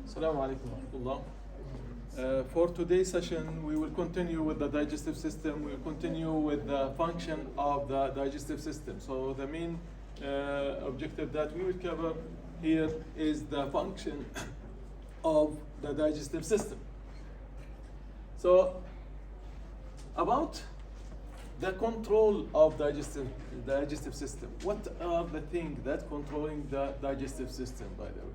Assalamu alaikum wa rahmatullah. For today's session, we will continue with the digestive system. We will continue with the function of the digestive system. So the main objective that we will cover here is the function of the digestive system. So about the control of digestive system. What are the things that controlling the digestive system, by the way?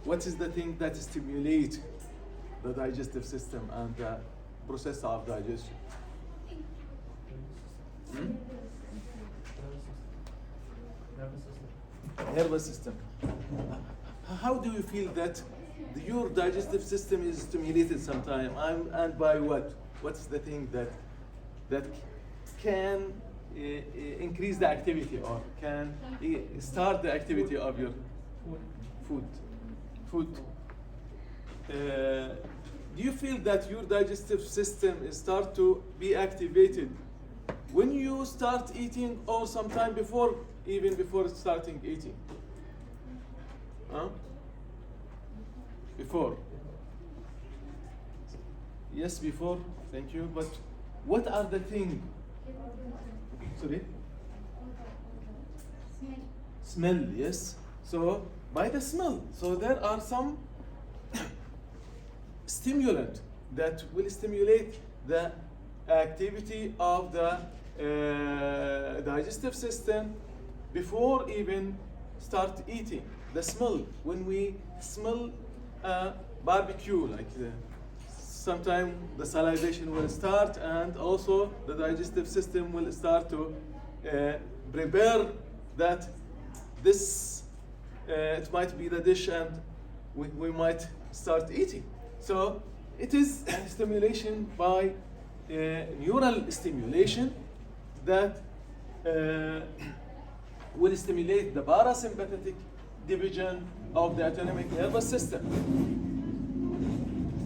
What is the thing that stimulates the digestive system and the process of digestion? Nervous system. How do you feel that your digestive system is stimulated sometime, and by what? What's the thing that can increase the activity or can start the activity of your food? Do you feel that your digestive system start to be activated when you start eating, or sometime before, even before starting eating? Huh? Before. Yes, before. Thank you. But what are the things? Sorry? Smell, yes. So by the smell. So there are some stimulant that will stimulate the activity of the digestive system before even start eating. The smell, when we smell barbecue, like sometime the salivation will start, and also the digestive system will start to prepare that this it might be the dish, and we might start eating. So it is stimulation by neural stimulation that will stimulate the parasympathetic division of the autonomic nervous system.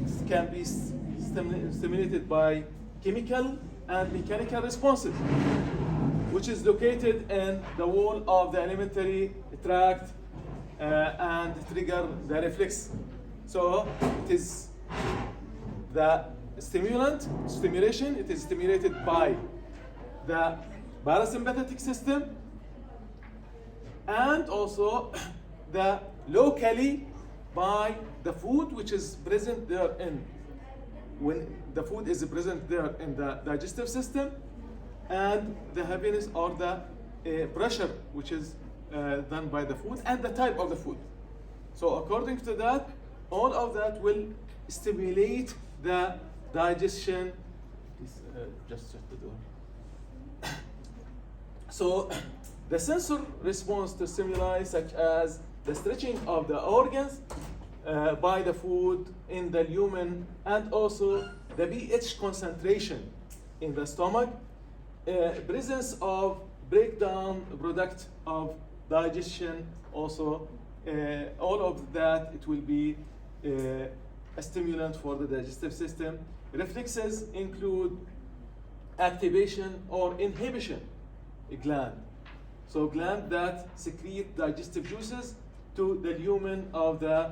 It can be stimulated by chemical and mechanical responses, which is located in the wall of the alimentary tract and trigger the reflex. So it is the stimulation, it is stimulated by the parasympathetic system, and also the locally by the food which is present there when the food is present there in the digestive system, and the heaviness or the pressure which is done by the food, and the type of the food. So according to that, all of that will stimulate the digestion. Please, just shut the door. So the sensor response to stimuli such as the stretching of the organs by the food in the lumen, and also the pH concentration in the stomach, presence of breakdown product of digestion, also all of that, it will be a stimulant for the digestive system. Reflexes include activation or inhibition gland. So gland that secrete digestive juices to the lumen of the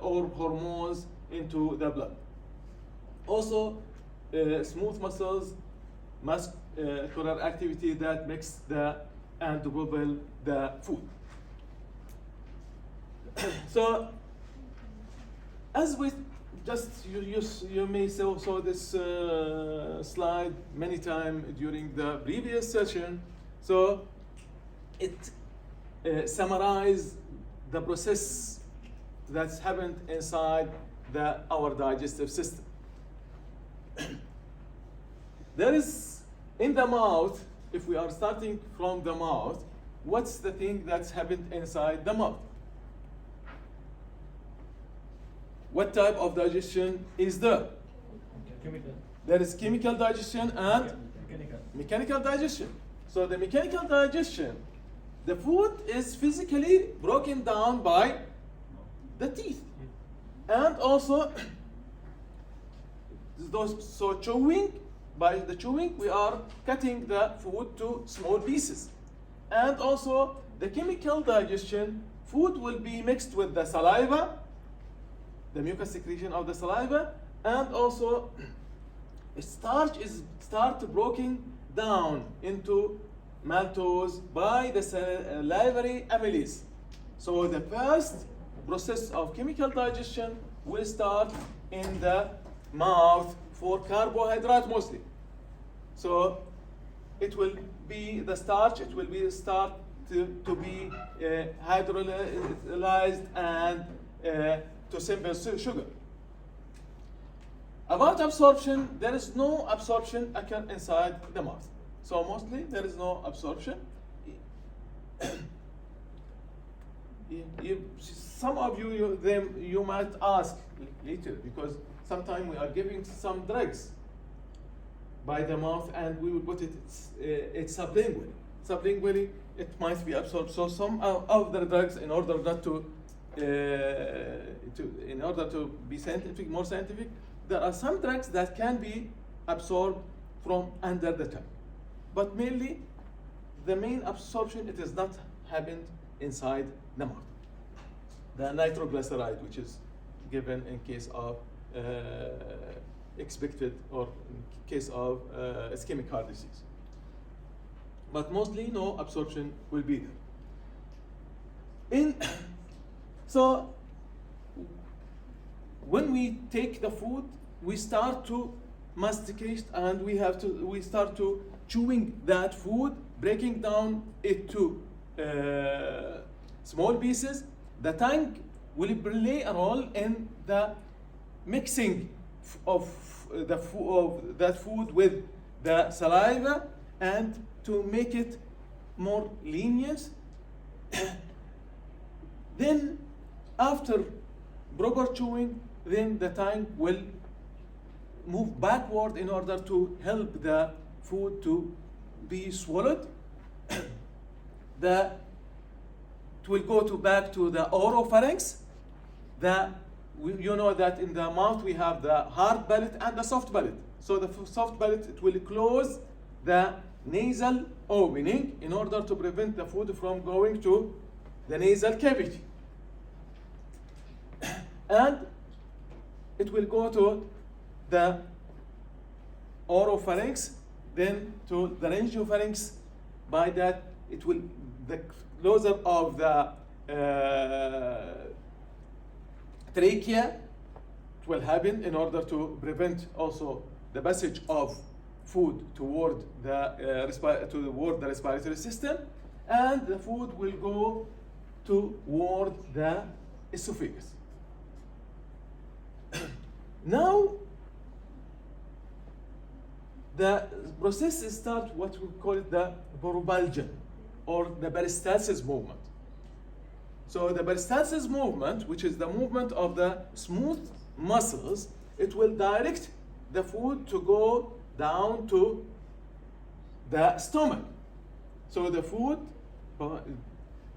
or hormones into the blood. Also smooth muscles, muscular activity that mix the and bubble the food. So as we just you may saw this slide many times during the previous session. So it summarizes the process that's happened inside our digestive system. There is in the mouth, if we are starting from the mouth, what's the thing that's happened inside the mouth? What type of digestion is there? Chemical. There is chemical digestion and mechanical digestion. So the mechanical digestion, the food is physically broken down by the teeth. And also, so chewing, by the chewing, we are cutting the food to small pieces. And also, the chemical digestion food will be mixed with the saliva, the mucus secretion of the saliva, and also starch is broken down into maltose by the salivary amylase. So the first process of chemical digestion will start in the mouth for carbohydrate mostly. So it will be the starch, it will be start to be hydrolyzed and to simple sugar. About absorption, there is no absorption occur inside the mouth. So mostly there is no absorption. Some of you might ask later, because sometimes we are giving some drugs by the mouth and we will put it's sublingually. Sublingually, it might be absorbed. So some of the drugs, in order not to be scientific, more scientific, there are some drugs that can be absorbed from under the tongue. But mainly, the main absorption, it is not happened inside the mouth. The nitroglyceride, which is given in case of expected or in case of ischemic heart disease. But mostly no absorption will be there. So when we take the food, we start to masticate and we start to chewing that food, breaking down it to small pieces. The tongue will play a role in the mixing of that food with the saliva and to make it more lenient. Then after proper chewing, then the tongue will move backward in order to help the food to be swallowed. It will go back to the oropharynx. You know that in the mouth we have the hard palate and the soft palate. So the soft palate, it will close the nasal opening in order to prevent the food from going to the nasal cavity. And it will go to the oropharynx, then to the laryngopharynx. By that, the closure of the trachea, it will happen in order to prevent also the passage of food toward the respiratory system, and the food will go toward the esophagus. Now, the process starts what we call the propulsion or the peristalsis movement. So the peristalsis movement, which is the movement of the smooth muscles, it will direct the food to go down to the stomach. So the food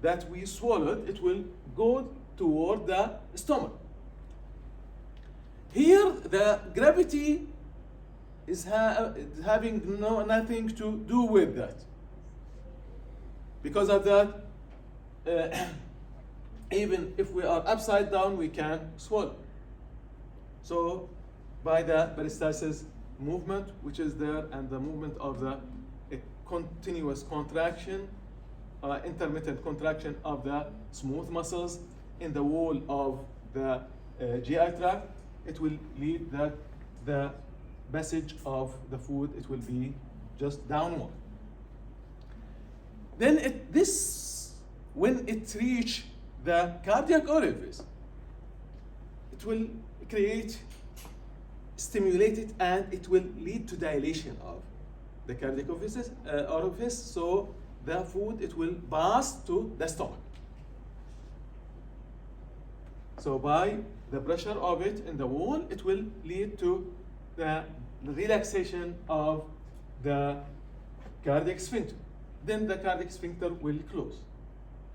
that we swallowed, it will go toward the stomach. Here, the gravity is having nothing to do with that. Because of that, even if we are upside down, we can swallow. So, by the peristalsis movement, which is there, and the movement of the continuous contraction, intermittent contraction of the smooth muscles in the wall of the GI tract, it will lead that the passage of the food, it will be just downward. Then when it reach the cardiac orifice, it will stimulate it, and it will lead to dilation of the cardiac orifice. So the food, it will pass to the stomach. So by the pressure of it in the wall, it will lead to the relaxation of the cardiac sphincter. Then the cardiac sphincter will close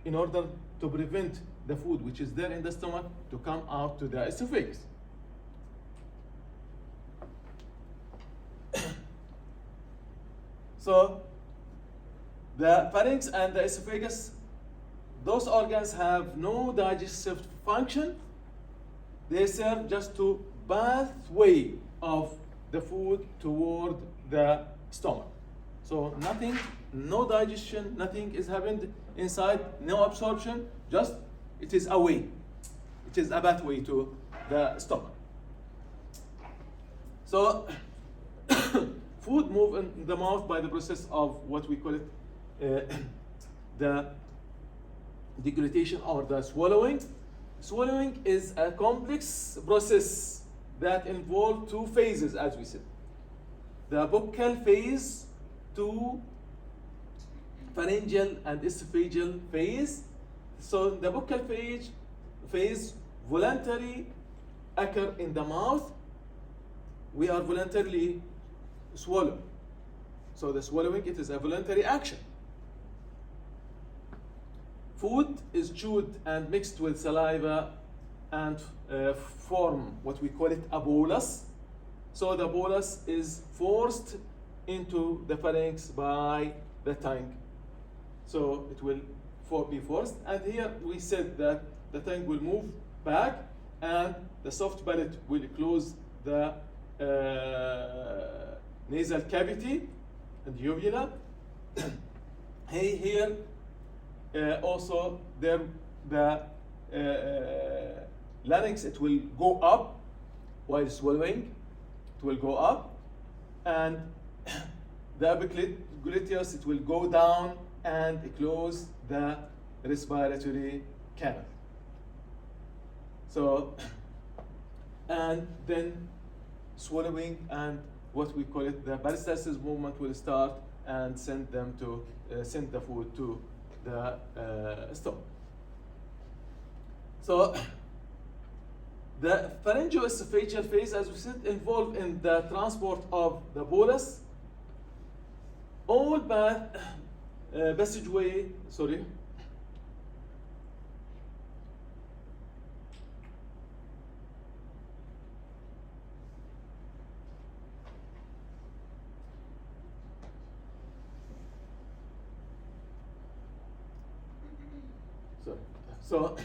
in order to prevent the food which is there in the stomach to come out to the esophagus. So the pharynx and the esophagus, those organs have no digestive function. They serve just to pathway of the food toward the stomach. So nothing, no digestion, nothing is happened inside, no absorption, just it is a way. It is a pathway to the stomach. So food move in the mouth by the process of what we call it the deglutition or the swallowing. Swallowing is a complex process that involves two phases, as we said. The buccal phase to pharyngeal and esophageal phase. So the buccal phase voluntarily occur in the mouth. We are voluntarily swallow. So the swallowing, it is a voluntary action. Food is chewed and mixed with saliva and form what we call it a bolus. So the bolus is forced into the pharynx by the tongue. So it will be forced. And here we said that the tongue will move back and the soft palate will close the nasal cavity and uvula. Here also there the larynx, it will go up while swallowing. It will go up, and the epigluteus, it will go down and close the respiratory canal. So, and then swallowing and what we call it the peristalsis movement will start and send them to send the food to the stomach. So the pharyngoesophageal phase, as we said, involved in the transport of the bolus. All passageway, sorry. So,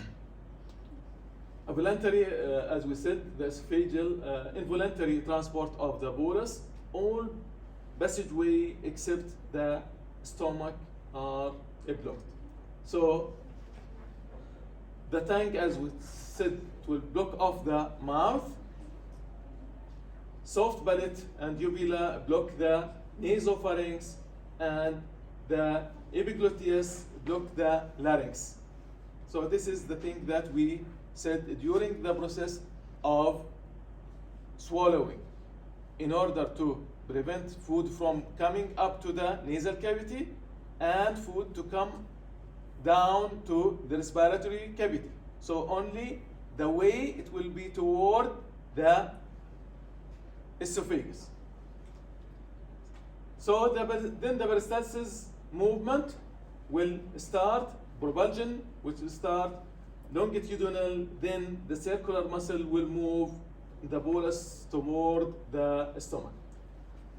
a voluntary, as we said, the esophageal, involuntary transport of the bolus, all passageway except the stomach are blocked. So, the tongue, as we said, it will block off the mouth. Soft palate and uvula block the nasopharynx, and the epigluteus block the larynx. So this is the thing that we said during the process of swallowing. In order to prevent food from coming up to the nasal cavity and food to come down to the respiratory cavity. So only the way it will be toward the esophagus. So then the peristalsis movement will start. Propulsion, which will start longitudinal, then the circular muscle will move the bolus toward the stomach.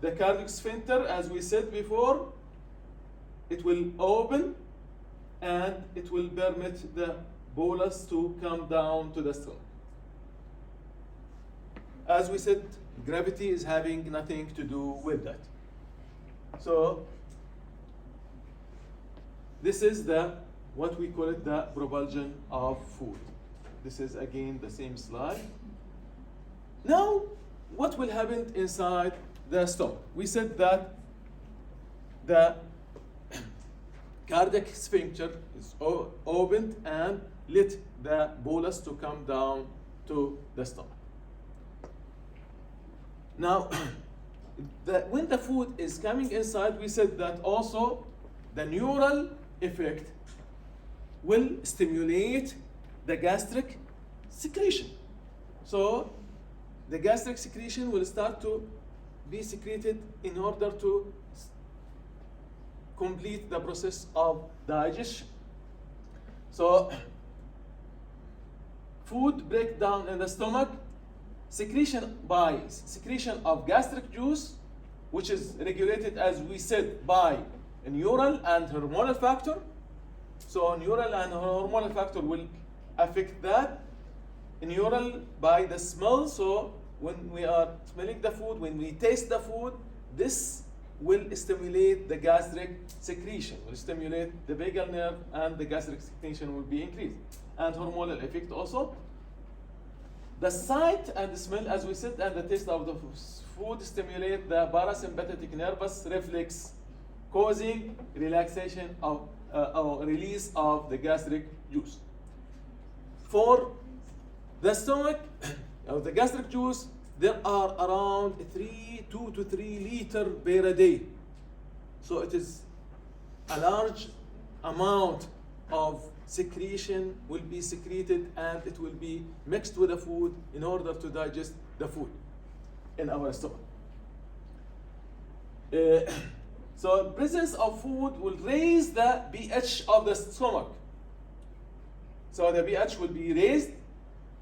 The cardiac sphincter, as we said before, it will open and it will permit the bolus to come down to the stomach. As we said, gravity is having nothing to do with that. So this is the what we call it the propulsion of food. This is again the same slide. Now, what will happen inside the stomach? We said that the cardiac sphincter is opened and let the bolus to come down to the stomach. Now, when the food is coming inside, we said that also the neural effect will stimulate the gastric secretion. So the gastric secretion will start to be secreted in order to complete the process of digestion. So food breakdown in the stomach, secretion of gastric juice, which is regulated, as we said, by a neural and hormonal factor. So neural and hormonal factor will affect that. Neural by the smell, so when we are smelling the food, when we taste the food, this will stimulate the gastric secretion, will stimulate the vagal nerve, and the gastric secretion will be increased. And hormonal effect also. The sight and the smell, as we said, and the taste of the food stimulate the parasympathetic nervous reflex, causing relaxation of or release of the gastric juice. For the stomach, of the gastric juice, there are around 2 to 3 liters per day. So it is a large amount of secretion will be secreted, and it will be mixed with the food in order to digest the food in our stomach. So presence of food will raise the pH of the stomach. So the pH will be raised,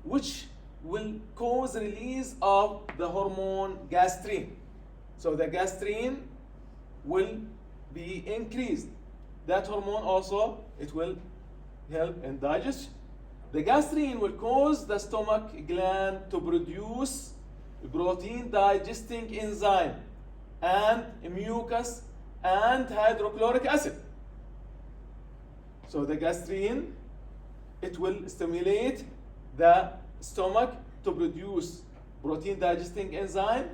which will cause release of the hormone gastrin. So the gastrin will be increased. That hormone also, it will help in digestion. The gastrin will cause the stomach gland to produce protein digesting enzyme and mucus and hydrochloric acid. So the gastrin, it will stimulate the stomach to produce protein digesting enzyme,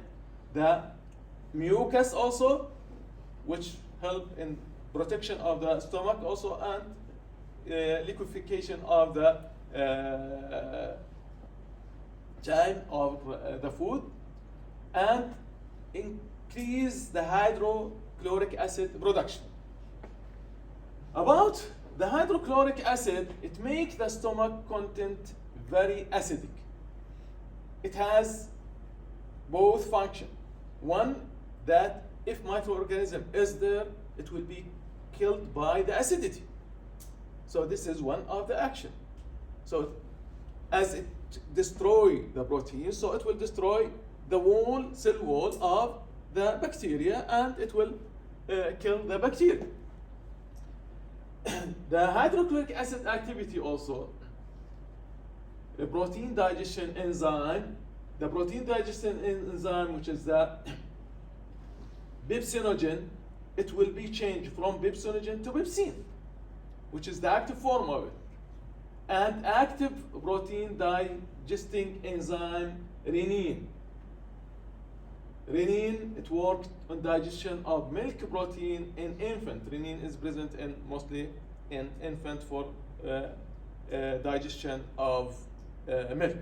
the mucus also, which help in protection of the stomach also, and liquefaction of the chyme of the food, and increase the hydrochloric acid production. About the hydrochloric acid, it makes the stomach content very acidic. It has both function. One, that if microorganism is there, it will be killed by the acidity. So this is one of the action. So as it destroy the protein, so it will destroy the wall, cell wall of the bacteria, and it will kill the bacteria. The hydrochloric acid activity also, the protein digestion enzyme, the protein digestion enzyme, which is the pepsinogen, it will be changed from pepsinogen to pepsin, which is the active form of it. And active protein digesting enzyme renin. Renin, it works on digestion of milk protein in infant. Renin is present in mostly in infant for digestion of milk.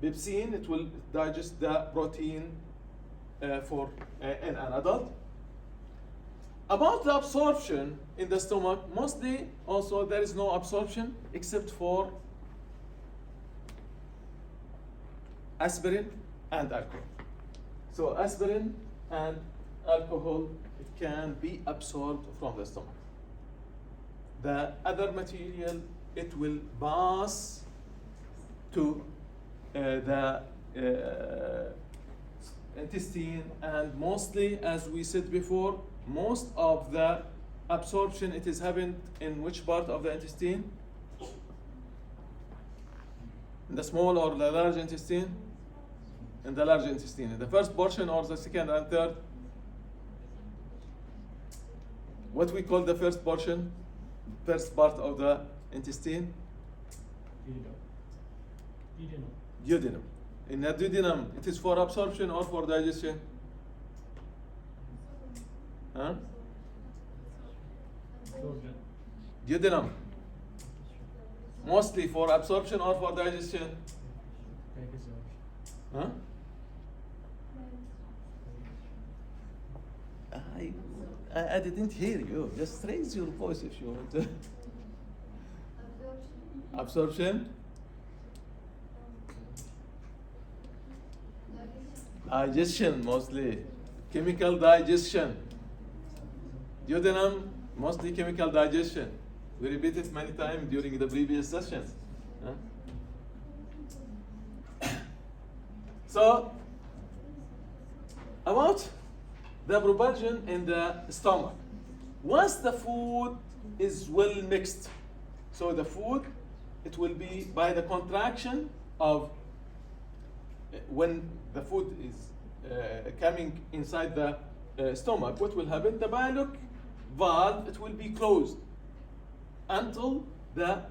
Pepsin, it will digest the protein for in an adult. About the absorption in the stomach, mostly also there is no absorption except for aspirin and alcohol. So aspirin and alcohol, it can be absorbed from the stomach. The other material, it will pass to the intestine, and mostly, as we said before, most of the absorption, it is happened in which part of the intestine? In the small or the large intestine? In the large intestine. In the first portion or the second and third? What we call the first portion? First part of the intestine? Duodenum. In the duodenum, it is for absorption or for digestion? Huh? Duodenum. Mostly for absorption or for digestion? Huh? I didn't hear you. Just raise your voice if you want to. Absorption? Digestion mostly. Chemical digestion. Duodenum, mostly chemical digestion. We repeated many times during the previous sessions. Huh? So, about the propulsion in the stomach. Once the food is well mixed. So the food, it will be by the contraction of when the food is coming inside the stomach, what will happen? The bile valve, it will be closed until the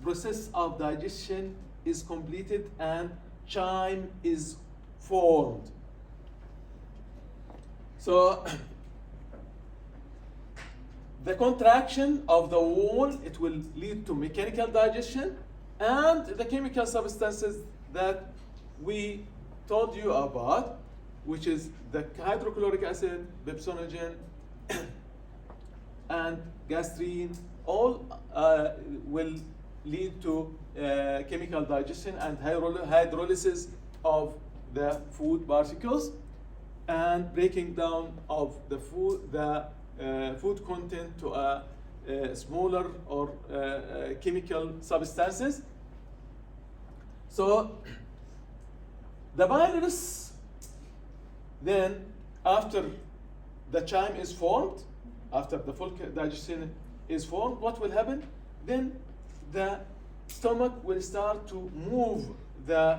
process of digestion is completed and chyme is formed. So the contraction of the wall, it will lead to mechanical digestion, and the chemical substances that we told you about, which is the hydrochloric acid, pepsinogen, and gastrin, all will lead to chemical digestion and hydrolysis of the food particles and breaking down of the food content to a smaller or chemical substances. So the bilirubin, then after the chyme is formed, after the full digestion is formed, what will happen? Then the stomach will start to move the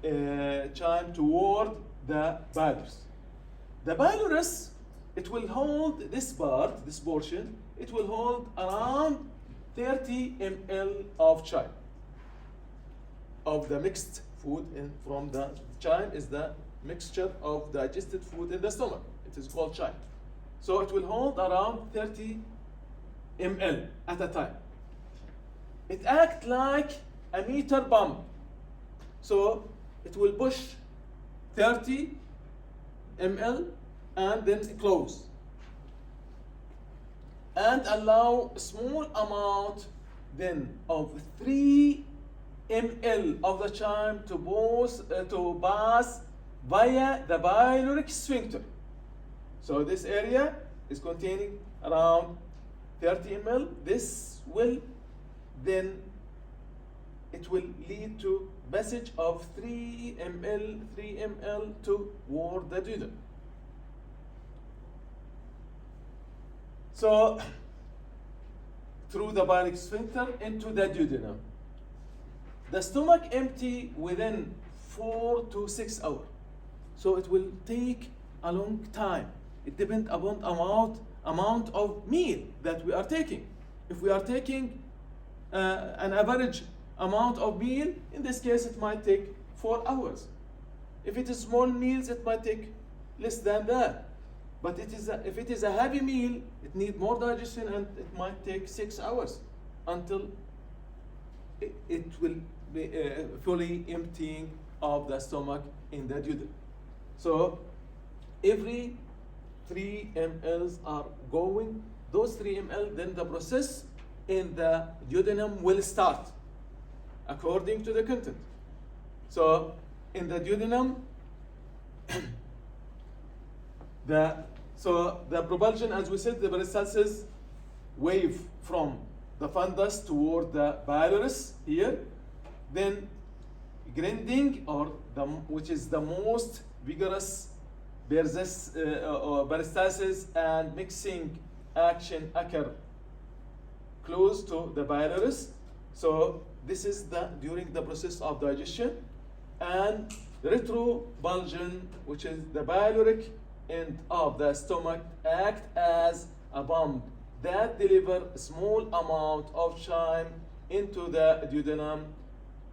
chyme toward the bilirubin. The bilirubin, it will hold this part, this portion, it will hold around 30 ml of chyme, of the mixed food from the chyme is the mixture of digested food in the stomach. It is called chyme. So it will hold around 30 ml at a time. It acts like a meter pump. So it will push 30 ml and then close. And allow a small amount then of 3 ml of the chyme to pass via the biliary sphincter. So this area is containing around 30 ml. This will then, it will lead to passage of 3 ml toward the duodenum. So through the biliary sphincter into the duodenum. The stomach empty within 4 to 6 hours. So it will take a long time. It depends upon amount of meal that we are taking. If we are taking an average amount of meal, in this case it might take 4 hours. If it is small meals, it might take less than that. But if it is a heavy meal, it needs more digestion and it might take 6 hours until it will be fully emptying of the stomach in the duodenum. So every 3 ml are going, those 3 ml, then the process in the duodenum will start according to the content. So in the duodenum, the propulsion, as we said, the peristalsis wave from the fundus toward the biliary here, then grinding, which is the most vigorous peristalsis and mixing action occur close to the biliary. So this is during the process of digestion, and retropulsion, which is the biliary end of the stomach, act as a pump that deliver a small amount of chyme into the duodenum,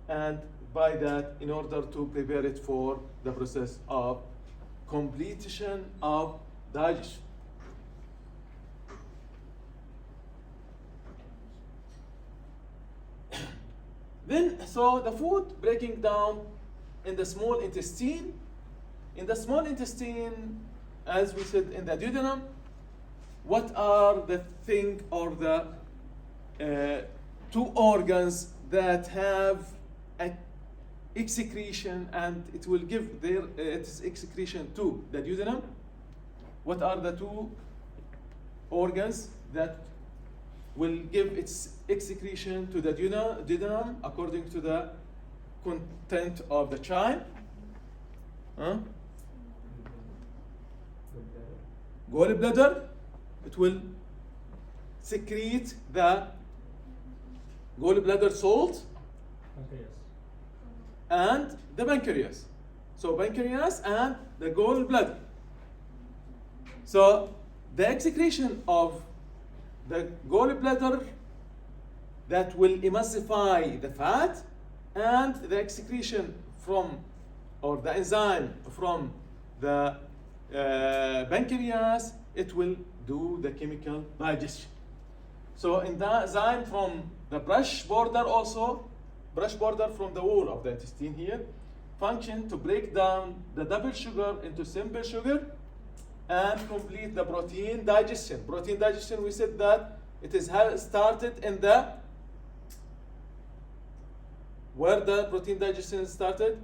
and by that, in order to prepare it for the process of completion of digestion. Then, so the food breaking down in the small intestine. In the small intestine, as we said, in the duodenum, what are the thing or the two organs that have a excretion, and it will give its excretion to the duodenum? What are the two organs that will give its excretion to the duodenum according to the content of the chyme? Gallbladder, it will secrete the gallbladder salt Pancreas. and the pancreas. So pancreas and the gallbladder. So the excretion of the gallbladder that will emulsify the fat, and the excretion from, or the enzyme from the pancreas, it will do the chemical digestion. So in the enzyme from the brush border also, brush border from the wall of the intestine here, function to break down the double sugar into simple sugar and complete the protein digestion. Protein digestion, we said that it is started in the, where the protein digestion started?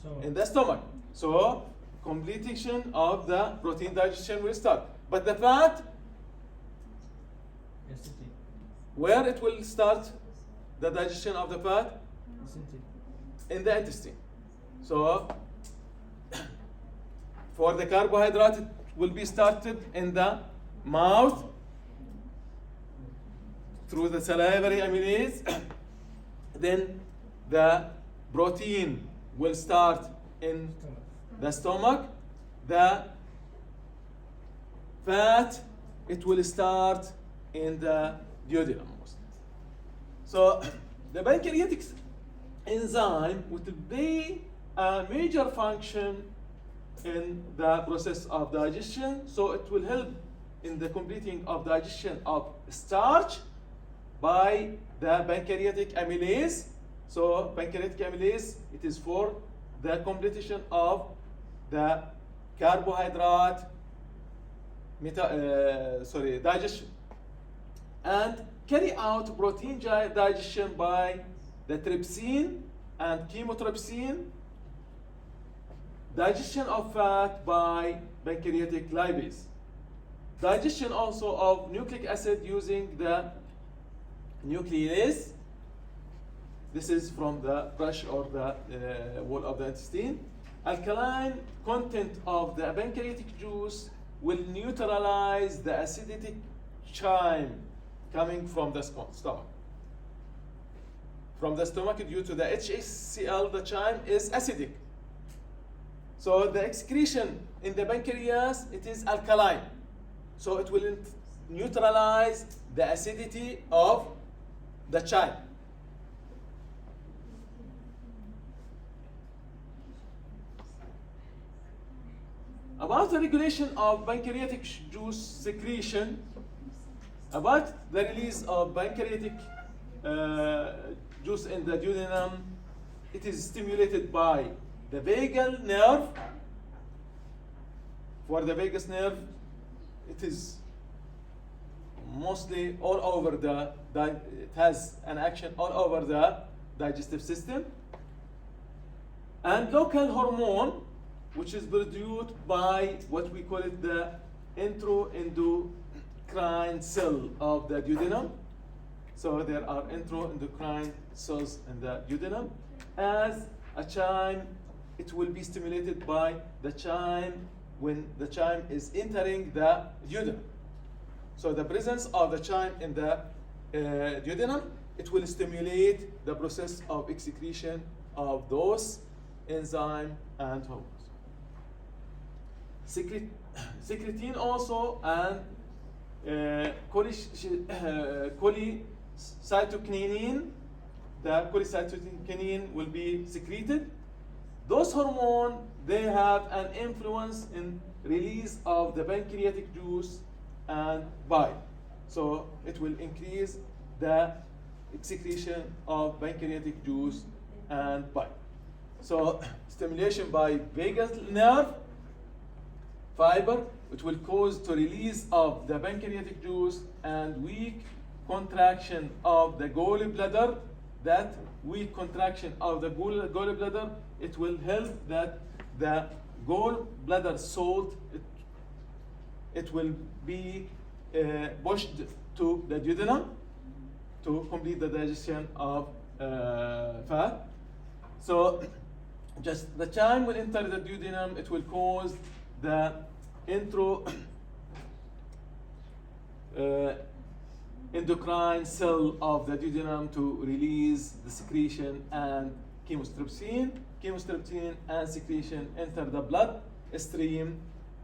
So In the stomach. So completion of the protein digestion will start. But the fat, acidity. where it will start the digestion of the fat? Acidity. In the intestine. So for the carbohydrate, it will be started in the mouth through the salivary amylase. Then the protein will start in Stomach. the stomach. The fat, it will start in the duodenum. So the pancreatic enzyme will play a major function in the process of digestion. So it will help in the completing of digestion of starch by the pancreatic amylase. So pancreatic amylase, it is for the completion of the carbohydrate digestion, and carry out protein digestion by the trypsin and chymotrypsin, digestion of fat by pancreatic lipase, digestion also of nucleic acid using the nuclease. This is from the brush or the wall of the intestine. Alkaline content of the pancreatic juice will neutralize the acidic chyme coming from the stomach. From the stomach, due to the HCl, the chyme is acidic. So the excretion in the pancreas, it is alkaline. So it will neutralize the acidity of the chyme. About the regulation of pancreatic juice secretion, about the release of pancreatic juice in the duodenum, it is stimulated by the vagal nerve. For the vagus nerve, it is mostly all over it has an action all over the digestive system. And local hormone, which is produced by what we call it the enteroendocrine cell of the duodenum. So there are enteroendocrine cells in the duodenum. As a chyme, it will be stimulated by the chyme when the chyme is entering the duodenum. So the presence of the chyme in the duodenum, it will stimulate the process of excretion of those enzymes and hormones. Secretin also and cholecytokinin, the cholecytokinin will be secreted. Those hormones, they have an influence in release of the pancreatic juice and bile. So it will increase the excretion of pancreatic juice and bile. So stimulation by vagal nerve fiber, it will cause to release of the pancreatic juice and weak contraction of the gallbladder. That weak contraction of the gallbladder, it will help that the gallbladder salt, it will be pushed to the duodenum to complete the digestion of fat. So just the chyme will enter the duodenum, it will cause the endocrine cell of the duodenum to release the secretion and chemotrypsin. Chemotrypsin and secretion enter the blood stream,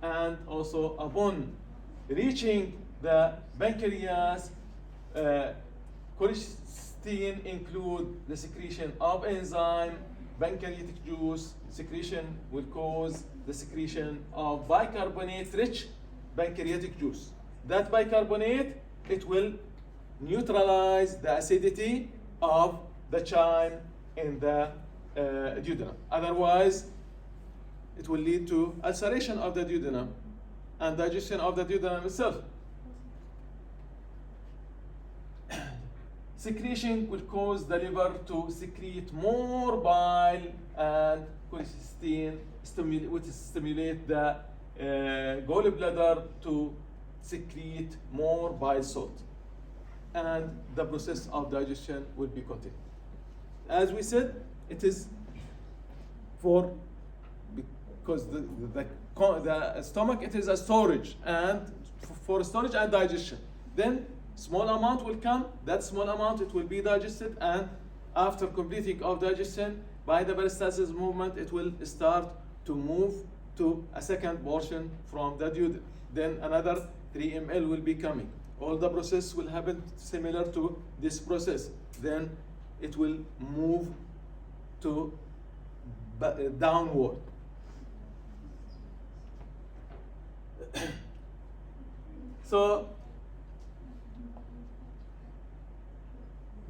and also upon reaching the pancreas, cholecysteine include the secretion of enzyme, pancreatic juice. Secretion will cause the secretion of bicarbonate-rich pancreatic juice. That bicarbonate, it will neutralize the acidity of the chyme in the duodenum. Otherwise, it will lead to ulceration of the duodenum and digestion of the duodenum itself. Secretion will cause the liver to secrete more bile and cholecysteine, which stimulate the gallbladder to secrete more bile salt, and the process of digestion will be continued. As we said, it is because the stomach, it is a storage, and for storage and digestion. Then small amount will come, that small amount it will be digested, and after completing of digestion by the peristalsis movement, it will start to move to a second portion from the duodenum. Then another 3 ml will be coming. All the process will happen similar to this process. Then it will move to downward. So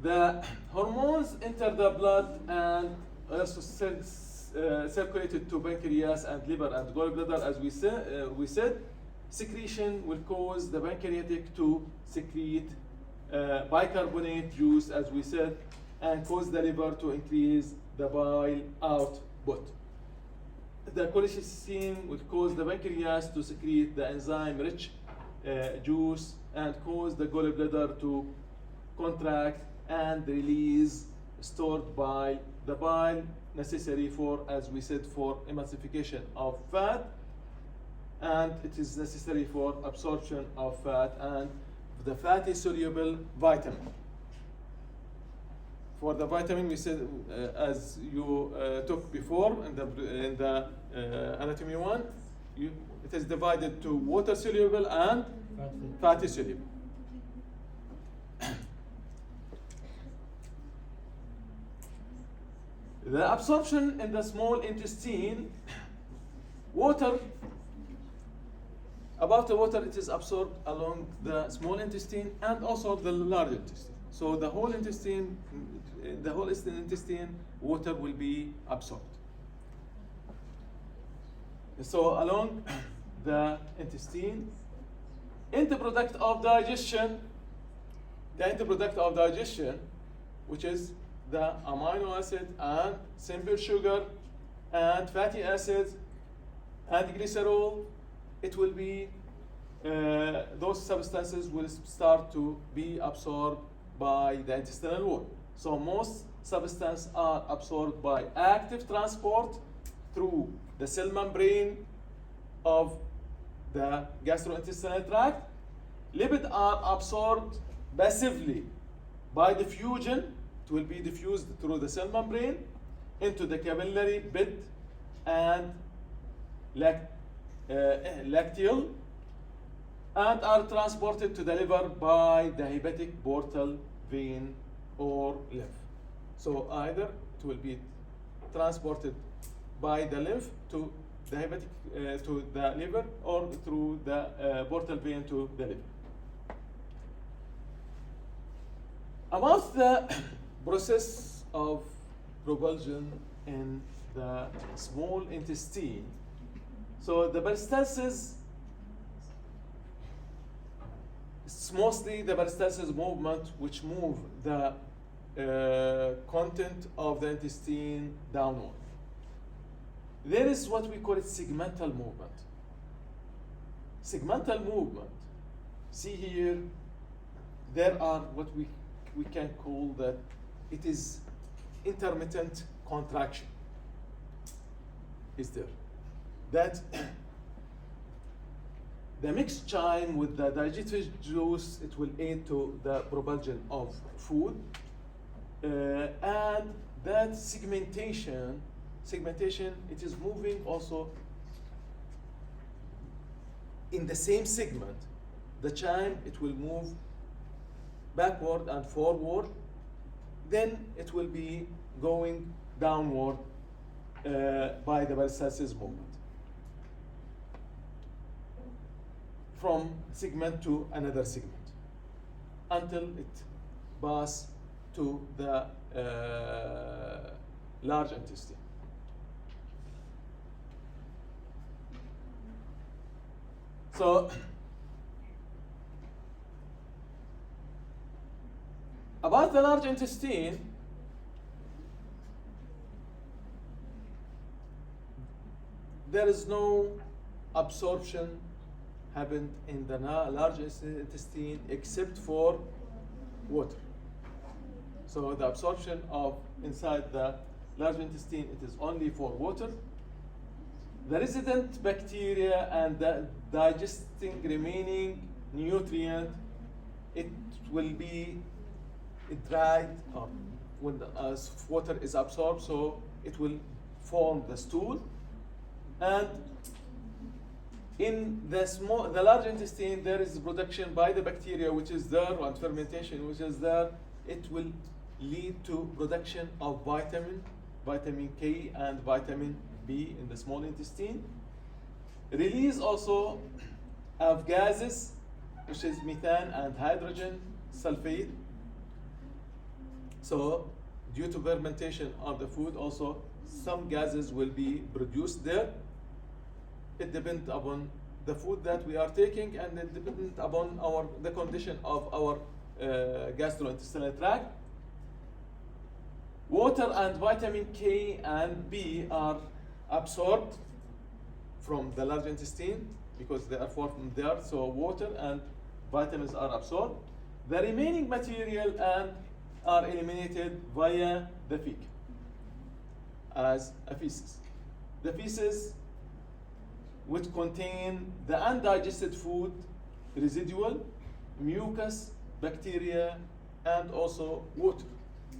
the hormones enter the blood and also circulated to pancreas and liver and gallbladder. As we said, secretion will cause the pancreatic to secrete bicarbonate juice, as we said, and cause the liver to increase the bile output. The cholecysteine will cause the pancreas to secrete the enzyme-rich juice and cause the gallbladder to contract and release stored bile, the bile necessary for, as we said, for emulsification of fat, and it is necessary for absorption of fat and the fatty soluble vitamin. For the vitamin, we said, as you took before in the anatomy 1, it is divided to water soluble and fatty soluble. The absorption in the small intestine, water, about the water, it is absorbed along the small intestine and also the large intestine. So the whole intestine, water will be absorbed. So along the intestine, end product of digestion, which is the amino acid and simple sugar and fatty acids and glycerol, it will be, those substances will start to be absorbed by the intestinal wall. So most substances are absorbed by active transport through the cell membrane of the gastrointestinal tract. Lipids are absorbed passively by diffusion. It will be diffused through the cell membrane into the capillary bed and lacteal, and are transported to the liver by the hepatic portal vein or lymph. So either it will be transported by the lymph to the hepatic to the liver, or through the portal vein to the liver. About the process of propulsion in the small intestine. So the peristalsis, it's mostly the peristalsis movement which move the content of the intestine downward. There is what we call it segmental movement. Segmental movement, see here, there are what we can call that it is intermittent contraction. Is there? That the mixed chyme with the digestive juice, it will aid to the propulsion of food. And that segmentation, it is moving also in the same segment. The chyme, it will move backward and forward, then it will be going downward by the peristalsis movement from segment to another segment until it passes to the large intestine. So about the large intestine, there is no absorption happened in the large intestine except for water. So the absorption of inside the large intestine, it is only for water. The resident bacteria and the digesting remaining nutrient, it will be dried up when as water is absorbed, so it will form the stool. And in the large intestine, there is production by the bacteria which is there, and fermentation which is there. It will lead to production of vitamin K and vitamin B in the small intestine. Release also of gases, which is methane and hydrogen sulfate. So due to fermentation of the food, also some gases will be produced there. It depends upon the food that we are taking, and it depends upon the condition of our gastrointestinal tract. Water and vitamin K and B are absorbed from the large intestine because they are formed there. So water and vitamins are absorbed. The remaining material are eliminated via the fecal as a feces. The feces, which contain the undigested food, residual, mucus, bacteria, and also water.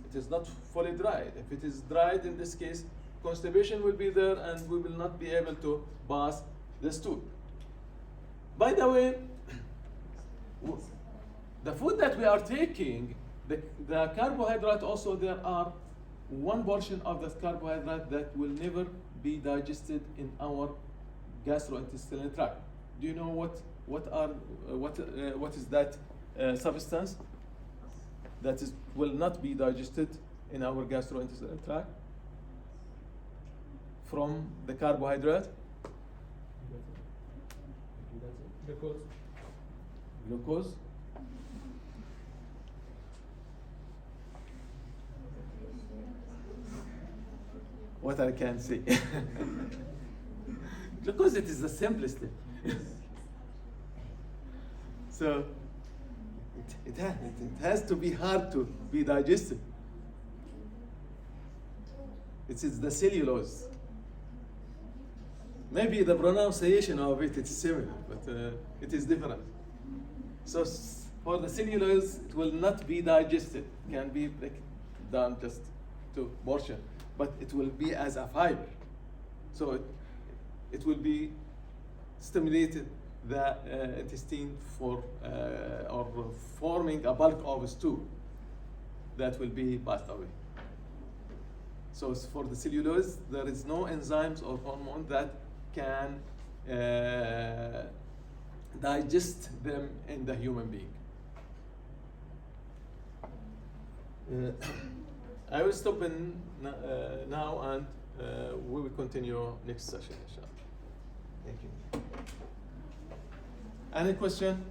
It is not fully dried. If it is dried, in this case, constipation will be there and we will not be able to pass the stool. By the way, the food that we are taking, the carbohydrate also, there are one portion of the carbohydrate that will never be digested in our gastrointestinal tract. Do you know what is that substance that will not be digested in our gastrointestinal tract from the carbohydrate? Glucose. What I can say. Glucose, it is the simplest thing. So it has to be hard to be digested. It is the cellulose. Maybe the pronunciation of it is similar, but it is different. So for the cellulose, it will not be digested. It can be break down just to portion, but it will be as a fiber. So it will be stimulated the intestine for or forming a bulk of stool that will be passed away. So for the cellulose, there is no enzymes or hormone that can digest them in the human being. I will stop now and we will continue next session, inshallah. Thank you. Any question?